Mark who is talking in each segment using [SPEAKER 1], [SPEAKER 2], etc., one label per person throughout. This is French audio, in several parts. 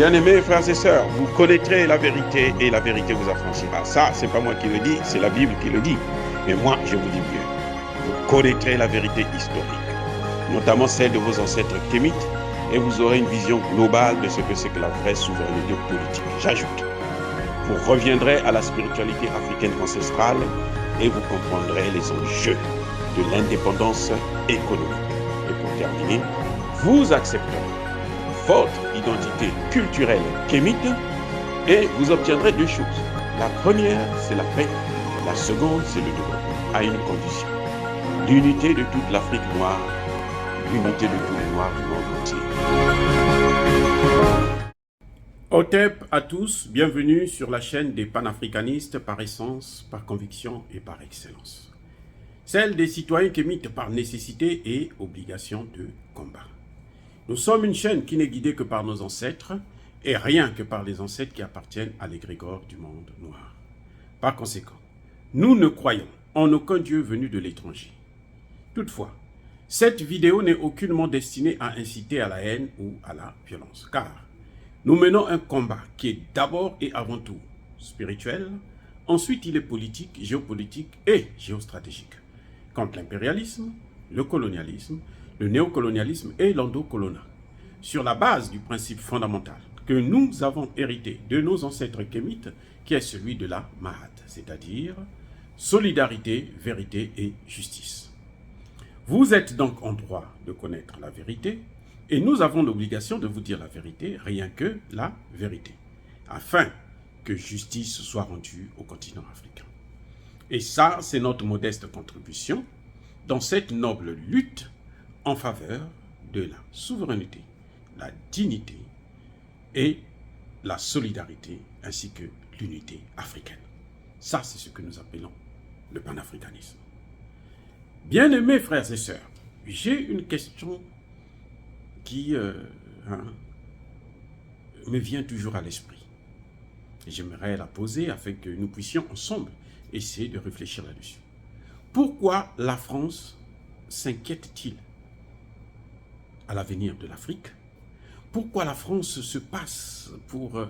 [SPEAKER 1] Bien-aimés frères et sœurs, vous connaîtrez la vérité et la vérité vous affranchira. Ça, c'est pas moi qui le dis, c'est la Bible qui le dit. Mais moi, je vous dis mieux. Vous connaîtrez la vérité historique, notamment celle de vos ancêtres kémites, et vous aurez une vision globale de ce que c'est que la vraie souveraineté politique. J'ajoute, vous reviendrez à la spiritualité africaine ancestrale et vous comprendrez les enjeux de l'indépendance économique. Et pour terminer, vous accepterez votre identité culturelle kémite et vous obtiendrez deux choses. La première, c'est la paix. La seconde, c'est le développement, à une condition. L'unité de toute l'Afrique noire, l'unité de tous les Noirs du monde entier. Otep à tous, bienvenue sur la chaîne des panafricanistes par essence, par conviction et par excellence. Celle des citoyens kémites par nécessité et obligation de combat. Nous sommes une chaîne qui n'est guidée que par nos ancêtres et rien que par les ancêtres qui appartiennent à l'égrégore du monde noir. Par conséquent, nous ne croyons en aucun Dieu venu de l'étranger. Toutefois, cette vidéo n'est aucunement destinée à inciter à la haine ou à la violence, car nous menons un combat qui est d'abord et avant tout spirituel, ensuite il est politique, géopolitique et géostratégique, contre l'impérialisme, le colonialisme, le néocolonialisme et l'endocoloniat, sur la base du principe fondamental que nous avons hérité de nos ancêtres kémites, qui est celui de la Mahat, c'est-à-dire solidarité, vérité et justice. Vous êtes donc en droit de connaître la vérité, et nous avons l'obligation de vous dire la vérité, rien que la vérité, afin que justice soit rendue au continent africain. Et ça, c'est notre modeste contribution dans cette noble lutte en faveur de la souveraineté, la dignité et la solidarité, ainsi que l'unité africaine. Ça, c'est ce que nous appelons le panafricanisme. Bien-aimés frères et sœurs, j'ai une question qui me vient toujours à l'esprit. J'aimerais la poser afin que nous puissions ensemble essayer de réfléchir là-dessus. Pourquoi la France s'inquiète-t-il à l'avenir de l'Afrique? Pourquoi la France se passe pour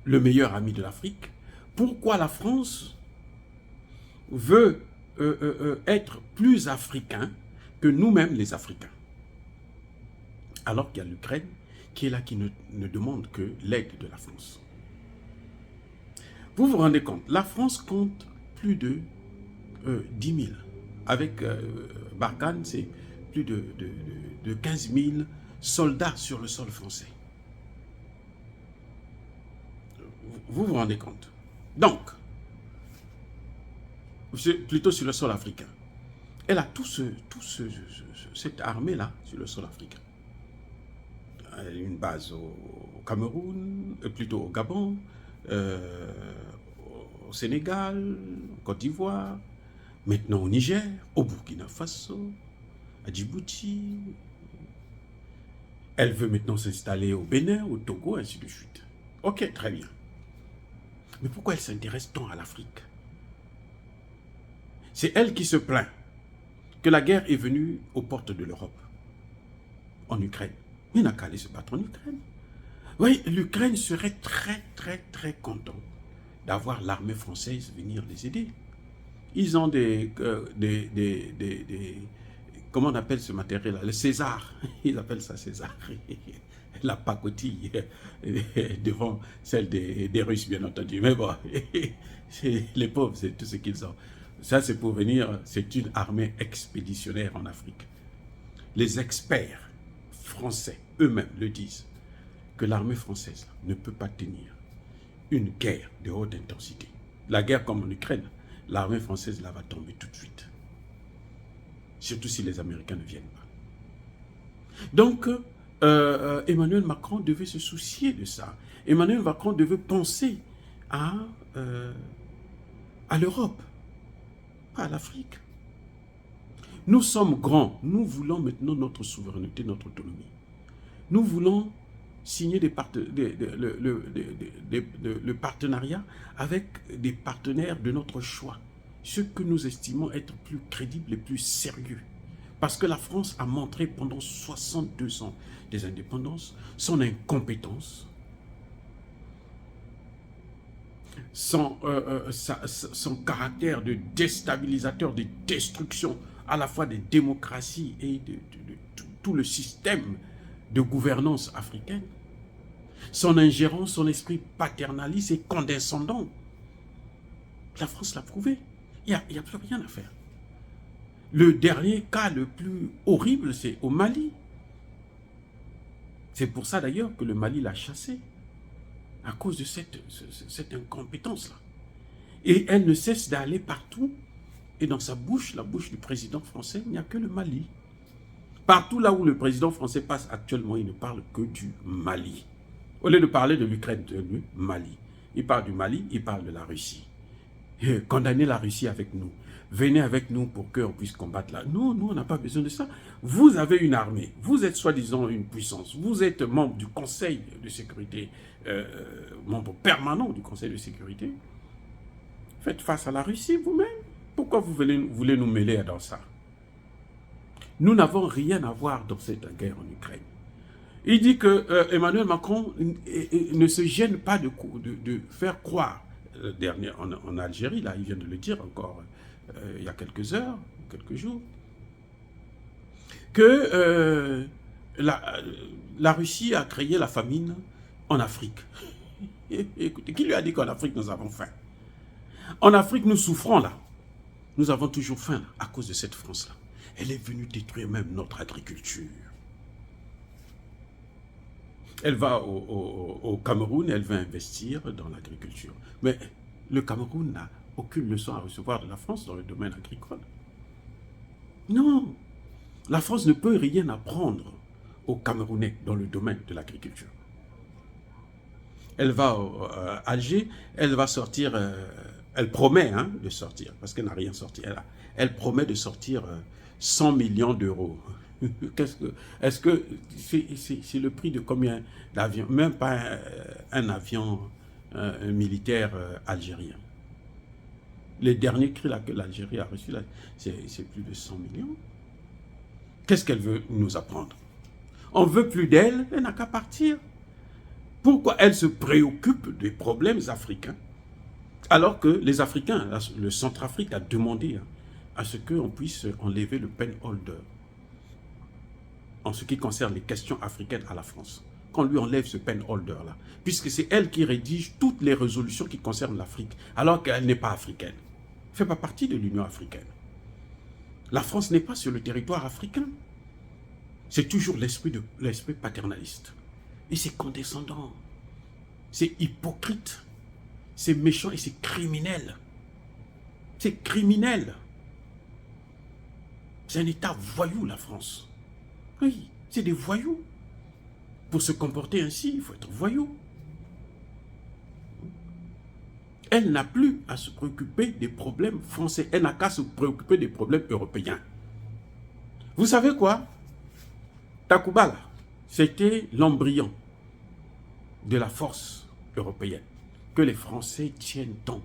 [SPEAKER 1] le meilleur ami de l'Afrique? Pourquoi la France veut être plus africain que nous-mêmes les Africains? Alors qu'il y a l'Ukraine qui est là, qui ne demande que l'aide de la France. Vous vous rendez compte, la France compte plus de 10 000. Avec Barkhane, c'est plus de 15 000 soldats sur le sol français. Vous vous rendez compte? Donc, plutôt sur le sol africain. Elle a cette armée-là sur le sol africain. Elle a une base au Cameroun, plutôt au Gabon, au Sénégal, en Côte d'Ivoire, maintenant au Niger, au Burkina Faso, à Djibouti. Elle veut maintenant s'installer au Bénin, au Togo, ainsi de suite. Ok, très bien. Mais pourquoi elle s'intéresse tant à l'Afrique? C'est elle qui se plaint que la guerre est venue aux portes de l'Europe, en Ukraine. Mais il n'a qu'à aller se battre en Ukraine. Oui, l'Ukraine serait très content d'avoir l'armée française venir les aider. Ils ont comment on appelle ce matériel-là? Le César. Ils appellent ça César. La pacotille devant celle des Russes, bien entendu. Mais bon, les pauvres, c'est tout ce qu'ils ont. Ça, c'est pour venir, c'est une armée expéditionnaire en Afrique. Les experts français eux-mêmes le disent, que l'armée française ne peut pas tenir une guerre de haute intensité. La guerre comme en Ukraine, l'armée française là va tomber tout de suite. Surtout si les Américains ne viennent pas. Donc, Emmanuel Macron devait se soucier de ça. Emmanuel Macron devait penser à l'Europe, pas à l'Afrique. Nous sommes grands. Nous voulons maintenant notre souveraineté, notre autonomie. Nous voulons signer le partenariat avec des partenaires de notre choix. Ceux que nous estimons être plus crédibles et plus sérieux. Parce que la France a montré pendant 62 ans des indépendances son incompétence son caractère de déstabilisateur, de destruction à la fois des démocraties et de tout le système de gouvernance africaine. Son ingérence, son esprit paternaliste et condescendant. La France l'a prouvé. Il n'y a plus rien à faire. Le dernier cas le plus horrible, c'est au Mali. C'est pour ça d'ailleurs que le Mali l'a chassé, à cause de cette incompétence-là. Et elle ne cesse d'aller partout. Et dans sa bouche, la bouche du président français, il n'y a que le Mali. Partout là où le président français passe actuellement, il ne parle que du Mali. Au lieu de parler de l'Ukraine, du Mali. Il parle du Mali, il parle de la Russie. Condamnez la Russie avec nous. Venez avec nous pour qu'on puisse combattre là. Non, nous, on n'a pas besoin de ça. Vous avez une armée. Vous êtes soi-disant une puissance. Vous êtes membre du Conseil de sécurité, membre permanent du Conseil de sécurité. Faites face à la Russie vous-même. Pourquoi vous voulez nous mêler dans ça? Nous n'avons rien à voir dans cette guerre en Ukraine. Il dit que Emmanuel Macron ne se gêne pas de faire croire, dernier en Algérie, là, il vient de le dire encore il y a quelques heures, quelques jours, que la Russie a créé la famine en Afrique. Écoutez, qui lui a dit qu'en Afrique nous avons faim? En Afrique, nous souffrons là. Nous avons toujours faim là, à cause de cette France-là. Elle est venue détruire même notre agriculture. Elle va au Cameroun, elle va investir dans l'agriculture. Mais le Cameroun n'a aucune leçon à recevoir de la France dans le domaine agricole. Non, la France ne peut rien apprendre aux Camerounais dans le domaine de l'agriculture. Elle va à Alger, elle va sortir, elle promet de sortir, parce qu'elle n'a rien sorti. Elle promet de sortir 100 millions d'euros. Est-ce que c'est le prix de combien d'avions? Même pas un avion militaire algérien. Les derniers cris que l'Algérie a reçus, c'est plus de 100 millions. Qu'est-ce qu'elle veut nous apprendre? On veut plus d'elle, elle n'a qu'à partir. Pourquoi elle se préoccupe des problèmes africains alors que les Africains, le Centrafrique a demandé à ce qu'on puisse enlever le penholder en ce qui concerne les questions africaines à la France. Qu'on lui enlève ce penholder-là, puisque c'est elle qui rédige toutes les résolutions qui concernent l'Afrique, alors qu'elle n'est pas africaine. Elle ne fait pas partie de l'Union africaine. La France n'est pas sur le territoire africain. C'est toujours l'esprit paternaliste. Et c'est condescendant. C'est hypocrite. C'est méchant et c'est criminel. C'est criminel. C'est un État voyou, la France. Oui, c'est des voyous. Pour se comporter ainsi, il faut être voyou. Elle n'a plus à se préoccuper des problèmes français. Elle n'a qu'à se préoccuper des problèmes européens. Vous savez quoi? Takuba, c'était l'embryon de la force européenne que les Français tiennent tant.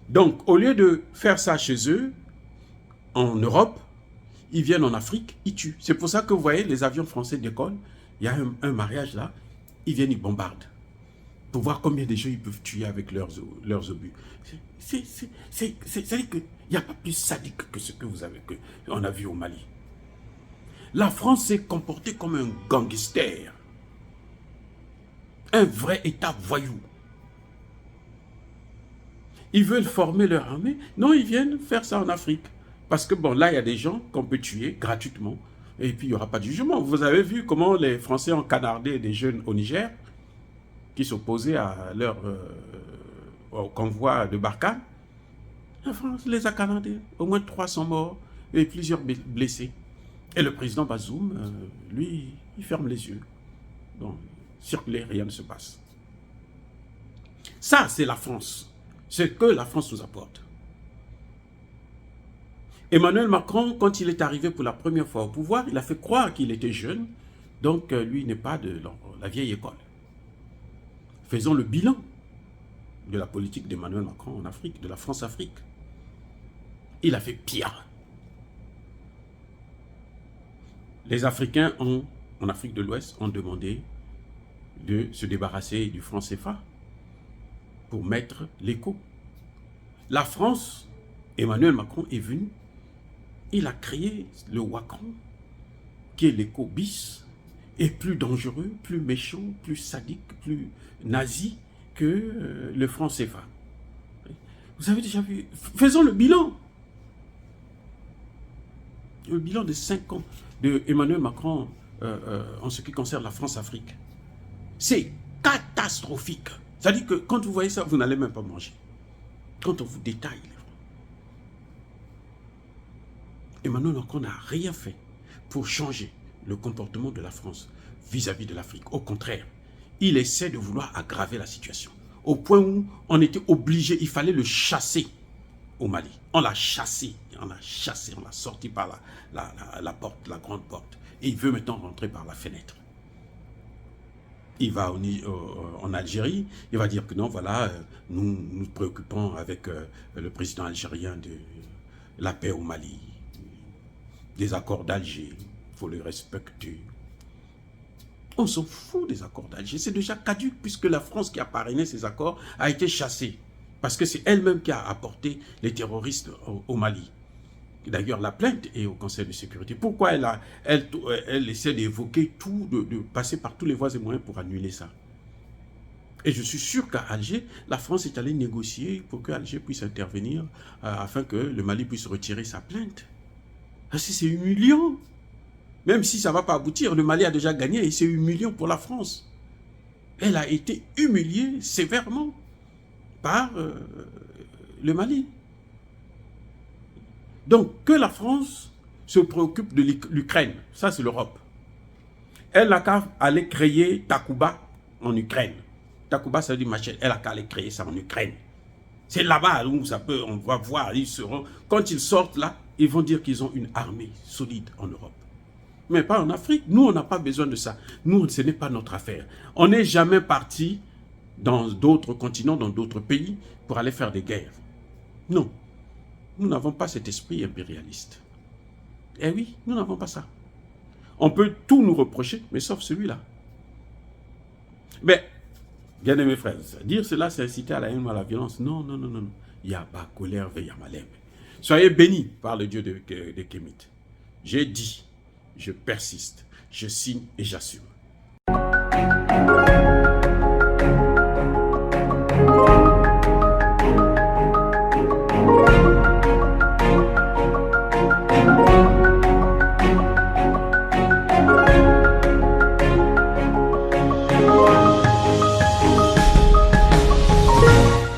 [SPEAKER 1] Donc, au lieu de faire ça chez eux, en Europe, ils viennent en Afrique, ils tuent. C'est pour ça que vous voyez, les avions français décollent, il y a un mariage là, ils viennent, ils bombardent. Pour voir combien de gens ils peuvent tuer avec leurs obus. C'est-à-dire qu'il n'y a pas plus sadique que ce que vous avez, qu'on a vu au Mali. La France s'est comportée comme un gangster. Un vrai État voyou. Ils veulent former leur armée. Non, ils viennent faire ça en Afrique. Parce que bon, là, il y a des gens qu'on peut tuer gratuitement. Et puis, il n'y aura pas de jugement. Vous avez vu comment les Français ont canardé des jeunes au Niger qui s'opposaient à au convoi de Barkhane. La France les a canardés. Au moins 300 morts et plusieurs blessés. Et le président Bazoum, lui, il ferme les yeux. Donc, circuler, rien ne se passe. Ça, c'est la France. C'est ce que la France nous apporte. Emmanuel Macron, quand il est arrivé pour la première fois au pouvoir, il a fait croire qu'il était jeune. Donc, lui n'est pas de la vieille école. Faisons le bilan de la politique d'Emmanuel Macron en Afrique, de la France-Afrique. Il a fait pire. Les Africains en Afrique de l'Ouest ont demandé de se débarrasser du franc CFA. pour mettre l'écho. La France, Emmanuel Macron est venu, il a créé le Wacron, qui est l'écho bis, et plus dangereux, plus méchant, plus sadique, plus nazi que le franc CFA. Vous avez déjà vu, faisons le bilan. Le bilan de 5 ans de Emmanuel Macron en ce qui concerne la France-Afrique. C'est catastrophique. C'est-à-dire que quand vous voyez ça, vous n'allez même pas manger. Quand on vous détaille, Emmanuel Macron n'a rien fait pour changer le comportement de la France vis-à-vis de l'Afrique. Au contraire, il essaie de vouloir aggraver la situation. Au point où on était obligé, il fallait le chasser au Mali. On l'a chassé, on l'a sorti par la porte, la grande porte. Et il veut maintenant rentrer par la fenêtre. Il va en Algérie, il va dire que non, voilà, nous nous préoccupons avec le président algérien de la paix au Mali, des accords d'Alger, il faut les respecter. On s'en fout des accords d'Alger, c'est déjà caduc puisque la France qui a parrainé ces accords a été chassée. Parce que c'est elle-même qui a apporté les terroristes au Mali. D'ailleurs, la plainte est au Conseil de sécurité. Pourquoi elle essaie d'évoquer tout, de passer par tous les voies et moyens pour annuler ça? Et je suis sûr qu'à Alger, la France est allée négocier pour que Alger puisse intervenir afin que le Mali puisse retirer sa plainte. C'est humiliant. Même si ça ne va pas aboutir, le Mali a déjà gagné et c'est humiliant pour la France. Elle a été humiliée sévèrement par le Mali. Donc, que la France se préoccupe de l'Ukraine, ça c'est l'Europe. Elle n'a qu'à aller créer Takuba en Ukraine. Takuba, ça veut dire machette. Elle n'a qu'à aller créer ça en Ukraine. C'est là-bas où ça peut, on va voir, quand ils sortent là, ils vont dire qu'ils ont une armée solide en Europe. Mais pas en Afrique. Nous, on n'a pas besoin de ça. Nous, ce n'est pas notre affaire. On n'est jamais parti dans d'autres continents, dans d'autres pays, pour aller faire des guerres. Non. Nous n'avons pas cet esprit impérialiste. Eh oui, nous n'avons pas ça. On peut tout nous reprocher, mais sauf celui-là. Mais, bien aimés frères, dire cela, c'est inciter à la haine ou à la violence. Non, non, non, non. Il y a pas colère, veille à malem. Soyez bénis par le Dieu de Kémit. J'ai dit, je persiste, je signe et j'assume.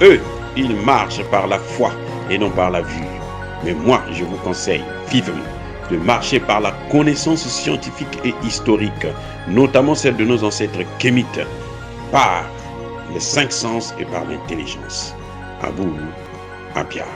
[SPEAKER 1] Eux, ils marchent par la foi et non par la vue. Mais moi, je vous conseille vivement de marcher par la connaissance scientifique et historique, notamment celle de nos ancêtres kémites, par les 5 sens et par l'intelligence. À vous, à Pierre.